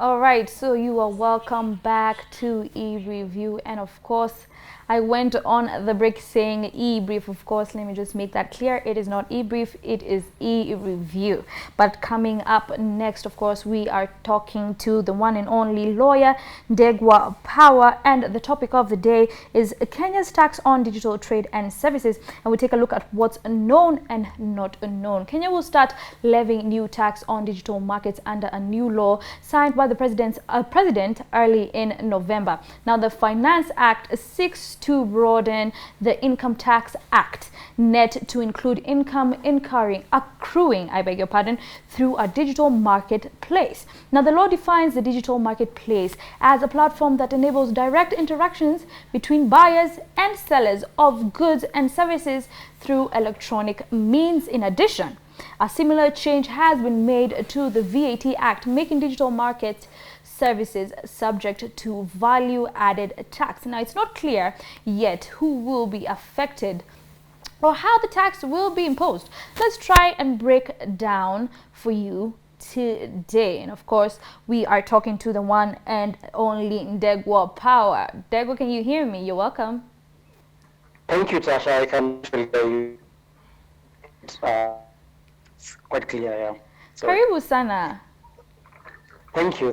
All right, so you are welcome back to e-review, and of course I went on the break saying e-brief. Of course, let me just make that clear. It is not e-brief, it is e-review. But coming up next, of course, we are talking to the one and only lawyer Ndegwa Power, and the topic of the day is Kenya's tax on digital trade and services, and we take a look at what's known and not known. Kenya will start levying new tax on digital markets under a new law signed by the president early in November. Now, the Finance Act seeks to broaden the Income Tax Act net to include income accruing, I beg your pardon, through a digital marketplace. Now, the law defines the digital marketplace as a platform that enables direct interactions between buyers and sellers of goods and services through electronic means. In addition, a similar change has been made to the VAT Act, making digital market services subject to value-added tax. Now, it's not clear yet who will be affected or how the tax will be imposed. Let's try and break down for you today. And of course, we are talking to the one and only Ndegwa Power. Ndegwa, can you hear me? You're welcome. Thank you, Tasha. I can hear you. It's quite clear, yeah. Karibu sana. Thank you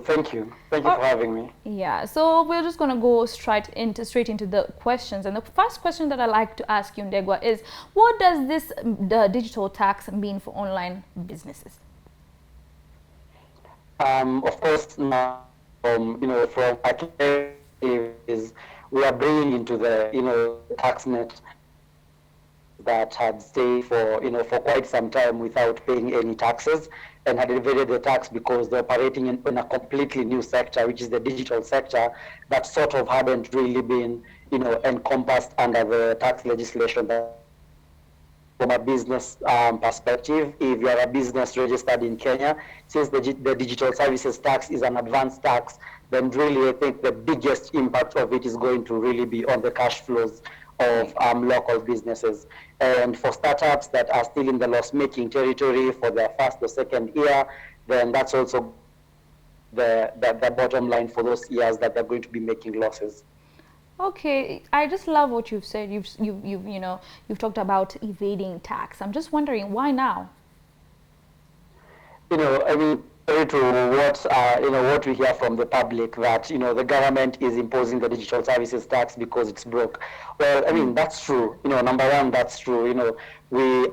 for having me. Yeah, so we're just going to go straight into the questions. And the first question that I'd like to ask you, Ndegwa, is what does this digital tax mean for online businesses? Of course, now, from is we are bringing into the tax net that had stayed for quite some time without paying any taxes, and had evaded the tax because they're operating in a completely new sector, which is the digital sector, that sort of hadn't really been encompassed under the tax legislation. From a business perspective, if you are a business registered in Kenya, since the digital services tax is an advanced tax, then really I think the biggest impact of it is going to really be on the cash flows of local businesses. And for startups that are still in the loss-making territory for their first or second year, then that's also the bottom line for those years that they're going to be making losses. Okay, I just love what you've said. You've talked about evading tax. I'm just wondering, why now? I mean, to what we hear from the public, that the government is imposing the digital services tax because it's broke. Well, I mean, that's true. Number one, that's true. We are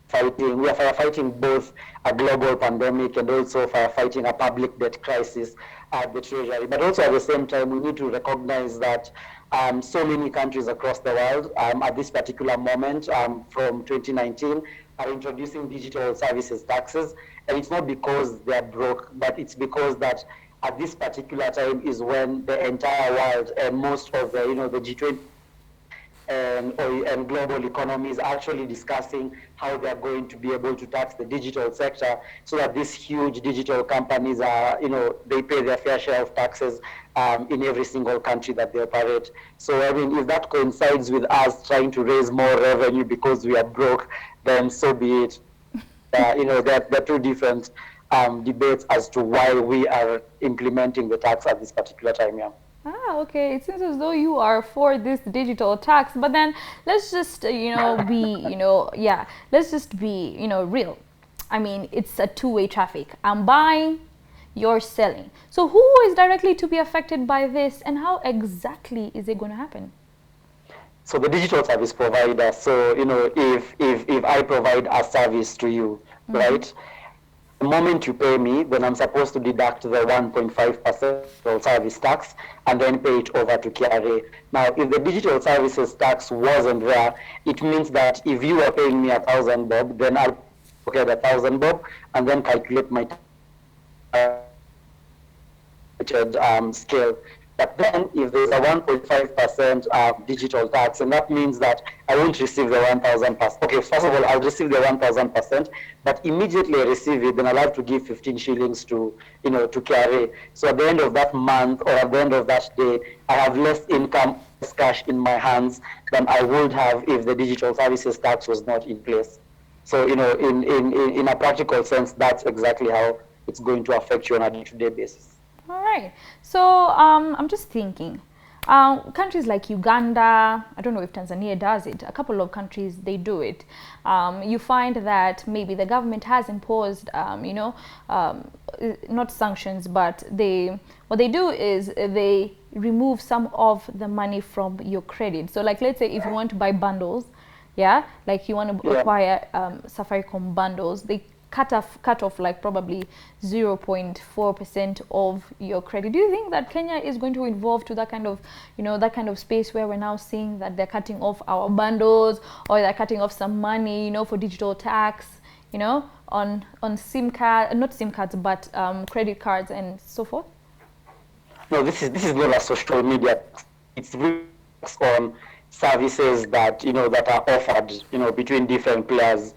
firefighting both a global pandemic and also firefighting a public debt crisis at the Treasury. But also at the same time, we need to recognize that so many countries across the world at this particular moment, from 2019, are introducing digital services taxes. And it's not because they're broke, but it's because that at this particular time is when the entire world and most of the G20 and global economies are actually discussing how they're going to be able to tax the digital sector, so that these huge digital companies are, they pay their fair share of taxes in every single country that they operate. So, I mean, if that coincides with us trying to raise more revenue because we are broke, then so be it. There are two different debates as to why we are implementing the tax at this particular time. Yeah. Ah, okay. It seems as though you are for this digital tax, but then let's just, let's just be, real. I mean, it's a two-way traffic. I'm buying, you're selling. So who is directly to be affected by this, and how exactly is it going to happen? So the digital service provider, so, if I provide a service to you, right? The moment you pay me, then I'm supposed to deduct the 1.5% service tax and then pay it over to KRA. Now, if the digital services tax wasn't there, it means that if you are paying me 1,000 bob, then I'll get 1,000 bob and then calculate my scale. But then if there's a 1.5% digital tax, and that means that I won't receive the 1,000%. Okay, first of all, I'll receive the 1,000%, but immediately I receive it, then I'll have to give 15 shillings to KRA. So at the end of that month or at the end of that day, I have less income, less cash in my hands than I would have if the digital services tax was not in place. So, in a practical sense, that's exactly how it's going to affect you on a day-to-day basis. All right. So I'm just thinking. Countries like Uganda, I don't know if Tanzania does it. A couple of countries they do it. You find that maybe the government has imposed, not sanctions, but what they do is they remove some of the money from your credit. So, like, let's say if you want to buy bundles, yeah, like you want to acquire Safaricom bundles, they cut off like probably 0.4% of your credit. Do you think that Kenya is going to evolve to that kind of, that kind of space where we're now seeing that they're cutting off our bundles, or they're cutting off some money, for digital tax, on SIM card, not SIM cards, but credit cards and so forth? No, this is not a social media. It's really on services that that are offered between different players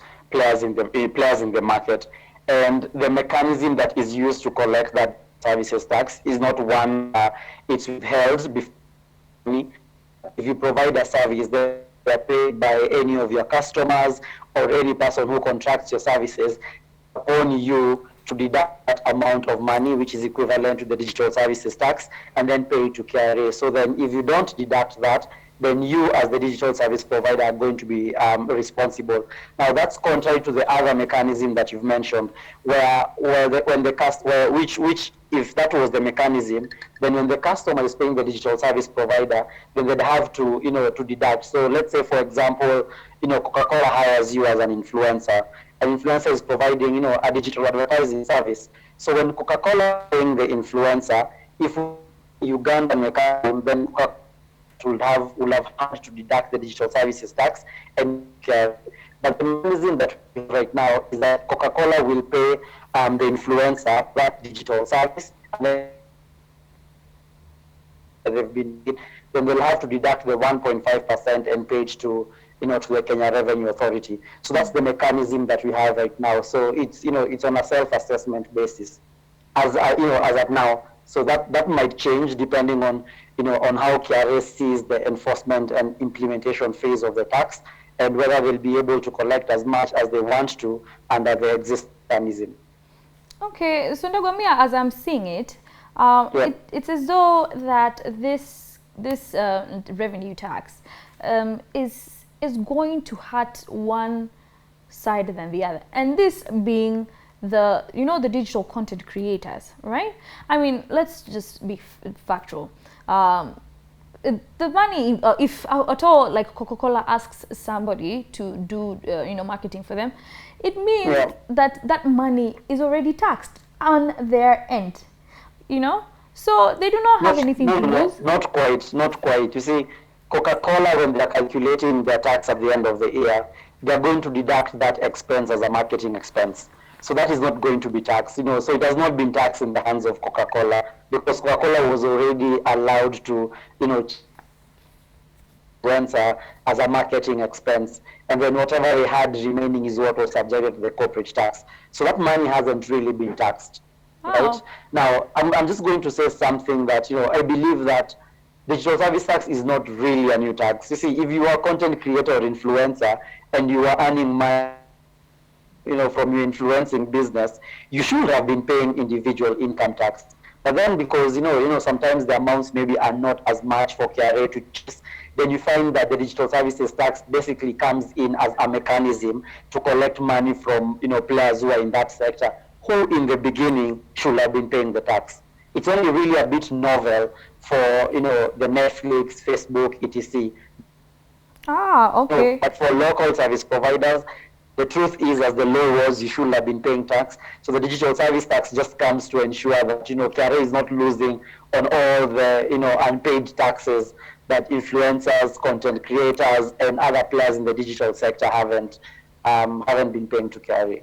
in the market, and the mechanism that is used to collect that services tax is not one it's withheld before. If you provide a service, they are paid by any of your customers or any person who contracts your services upon you to deduct that amount of money, which is equivalent to the digital services tax, and then pay it to KRA. So then if you don't deduct that, then you as the digital service provider are going to be responsible. Now that's contrary to the other mechanism that you've mentioned, which if that was the mechanism, then when the customer is paying the digital service provider, then they'd have to to deduct. So let's say, for example, Coca-Cola hires you as an influencer. An influencer is providing a digital advertising service. So when Coca-Cola is paying the influencer, if Ugandan mechanism, then Coca-Cola will have had to deduct the digital services tax, and but the mechanism that we have right now is that Coca-Cola will pay the influencer that digital service, and then then they'll have to deduct the 1.5% and pay it to to the Kenya Revenue Authority. So that's the mechanism that we have right now. So it's it's on a self-assessment basis as as at now. So that might change depending on on how KRA sees the enforcement and implementation phase of the tax, and whether they'll be able to collect as much as they want to under the existing mechanism. Okay, so Ndagwamia, as I'm seeing it, it's as though that this revenue tax is going to hurt one side than the other, and this being the the digital content creators, right? I mean, let's just be factual. The money, if at all, like Coca-Cola asks somebody to do marketing for them, it means that money is already taxed on their end, so they do not have anything to lose. Not quite. You see, Coca-Cola, when they're calculating their tax at the end of the year, they're going to deduct that expense as a marketing expense. So that is not going to be taxed, so it has not been taxed in the hands of Coca-Cola, because Coca-Cola was already allowed to, as a marketing expense, and then whatever they had remaining is what was subjected to the corporate tax. So that money hasn't really been taxed, right? Now, I'm just going to say something that, I believe that digital service tax is not really a new tax. You see, if you are a content creator or influencer and you are earning money from your influencing business, you should have been paying individual income tax. But then because, sometimes the amounts maybe are not as much for KRA to chase, then you find that the digital services tax basically comes in as a mechanism to collect money from, players who are in that sector, who in the beginning should have been paying the tax. It's only really a bit novel for, the Netflix, Facebook, etc. Okay. But for local service providers, the truth is, as the law was, you should have been paying tax. So the digital service tax just comes to ensure that, KRA is not losing on all the, unpaid taxes that influencers, content creators, and other players in the digital sector haven't been paying to KRA.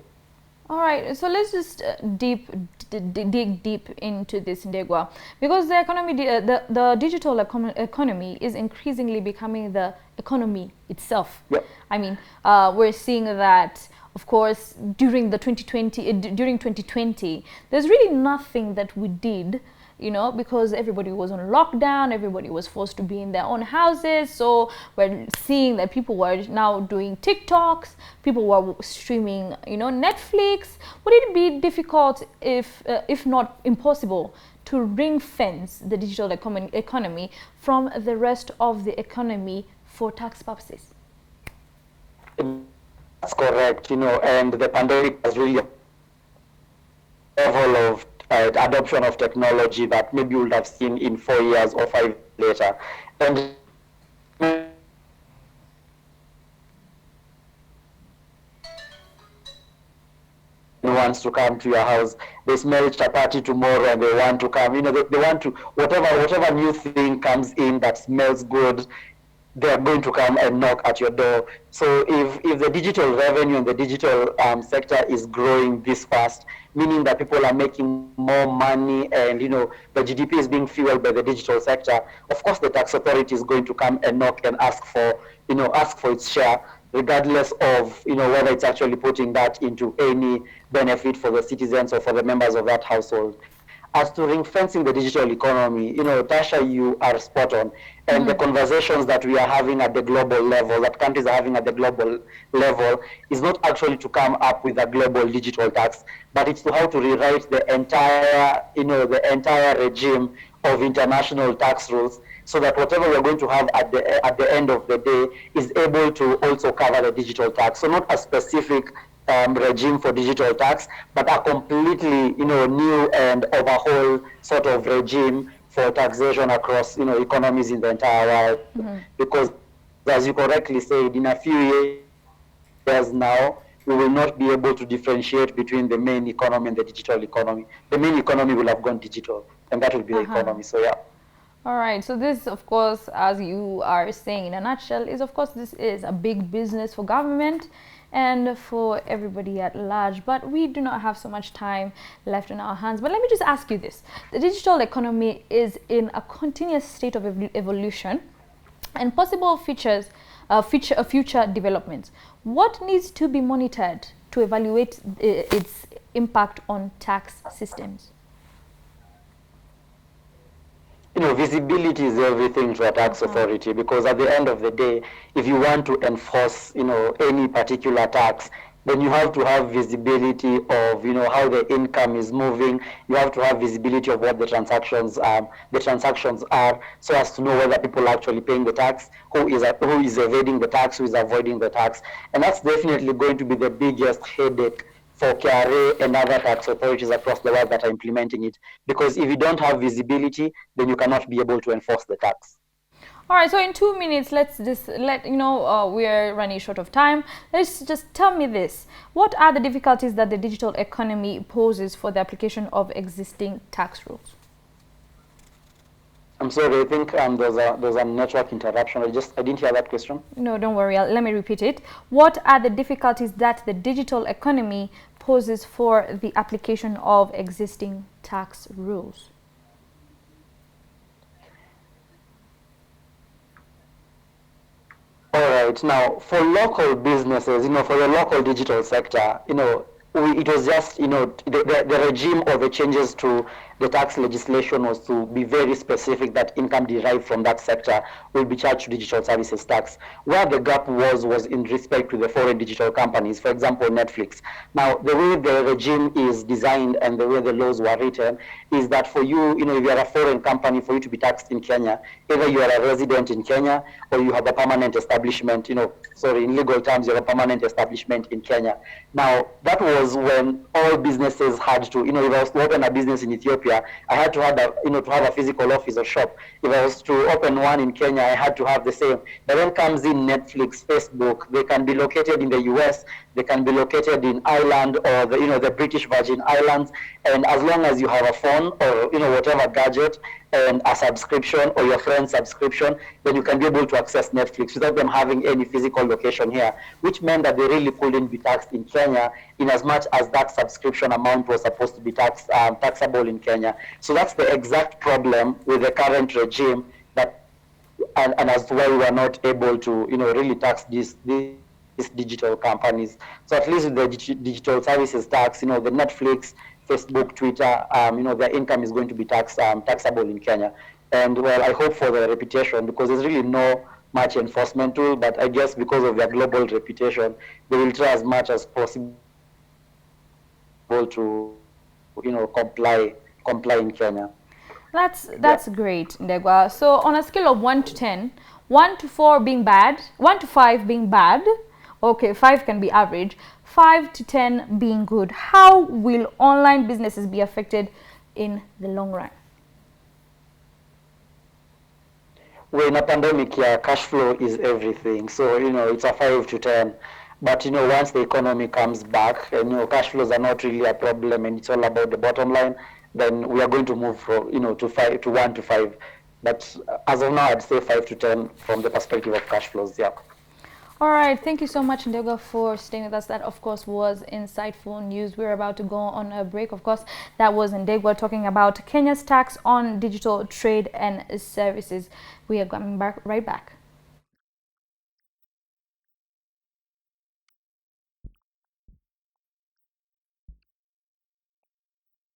All right, so let's just dig deep into this, Ndegwa, because the economy, the digital economy is increasingly becoming the economy itself. Yep. I mean, we're seeing that, of course, during 2020, there's really nothing that we did, because everybody was on lockdown, everybody was forced to be in their own houses. So we're seeing that people were now doing TikToks, people were streaming, Netflix. Would it be difficult, if not impossible, to ring fence the digital economy from the rest of the economy for tax purposes? That's correct, and the pandemic has really level of adoption of technology that maybe you would have seen in 4 years or 5 later. And wants to come to your house, they smell chapati tomorrow and they want to come, they want to, whatever new thing comes in that smells good, they are going to come and knock at your door. So if the digital revenue and the digital sector is growing this fast, meaning that people are making more money and the GDP is being fueled by the digital sector, of course the tax authority is going to come and knock and ask for its share, regardless of whether it's actually putting that into any benefit for the citizens or for the members of that household. As to ring fencing the digital economy, Tasha, you are spot on. And the conversations that we are having at the global level, that countries are having at the global level, is not actually to come up with a global digital tax, but it's to how to rewrite the entire regime of international tax rules, so that whatever we're going to have at the end of the day is able to also cover the digital tax. So not a specific regime for digital tax, but a completely new and overhaul sort of regime for taxation across economies in the entire world. Because as you correctly said, in a few years now, we will not be able to differentiate between the main economy and the digital economy. The main economy will have gone digital, and that will be the economy. So yeah. All right, so this, of course, as you are saying in a nutshell, is of course this is a big business for government and for everybody at large, but we do not have so much time left in our hands. But let me just ask you this. The digital economy is in a continuous state of evolution and possible future developments. What needs to be monitored to evaluate its impact on tax systems? Visibility is everything to a tax authority, because at the end of the day, if you want to enforce, any particular tax, then you have to have visibility of, how the income is moving. You have to have visibility of what the transactions are, so as to know whether people are actually paying the tax, who is evading the tax, who is avoiding the tax. And that's definitely going to be the biggest headache for KRA and other tax authorities across the world that are implementing it. Because if you don't have visibility, then you cannot be able to enforce the tax. All right, so in 2 minutes, let's just we're running short of time. Let's just tell me this. What are the difficulties that the digital economy poses for the application of existing tax rules? I'm sorry, I think there's a network interruption. I didn't hear that question. No, don't worry. Let me repeat it. What are the difficulties that the digital economy poses for the application of existing tax rules? All right. Now, for local businesses, for the local digital sector, it was just, the regime or the changes to the tax legislation was to be very specific that income derived from that sector will be charged to digital services tax. Where the gap was in respect to the foreign digital companies, for example, Netflix. Now, the way the regime is designed and the way the laws were written is that for you, if you're a foreign company, for you to be taxed in Kenya, either you are a resident in Kenya or you have a permanent establishment, in legal terms, you have a permanent establishment in Kenya. Now, that was when all businesses had to, if I was to open a business in Ethiopia, I had to have a physical office or shop. If I was to open one in Kenya, I had to have the same. But then comes in Netflix, Facebook. They can be located in the US, they can be located in Ireland or the British Virgin Islands. And as long as you have a phone or whatever gadget and a subscription or your friend's subscription, then you can be able to access Netflix without them having any physical location here, which meant that they really couldn't be taxed in Kenya in as much as that subscription amount was supposed to be taxable in Kenya. So that's the exact problem with the current regime, and as to why we are not able to really tax these digital companies. So at least with the digital services tax, the Netflix, Facebook, Twitter, their income is going to be taxable in Kenya. And well, I hope for the reputation, because there's really no much enforcement tool, but I guess because of their global reputation, they will try as much as possible to comply in Kenya. That's great, Ndegwa. So on a scale of 1 to 10, 1 to 4 being bad, 1 to 5 being bad, okay, 5 can be average, 5 to 10 being good, how will online businesses be affected in the long run? Well, in a pandemic, yeah, cash flow is everything. So, it's a 5 to 10. But, once the economy comes back and, cash flows are not really a problem and it's all about the bottom line, then we are going to move from, to 5 to 1 to 5. But as of now, I'd say 5 to 10 from the perspective of cash flows, yeah. All right, thank you so much, Ndegwa, for staying with us. That, of course, was insightful news. We're about to go on a break. Of course, that was Ndegwa talking about Kenya's tax on digital trade and services. We are coming back right back.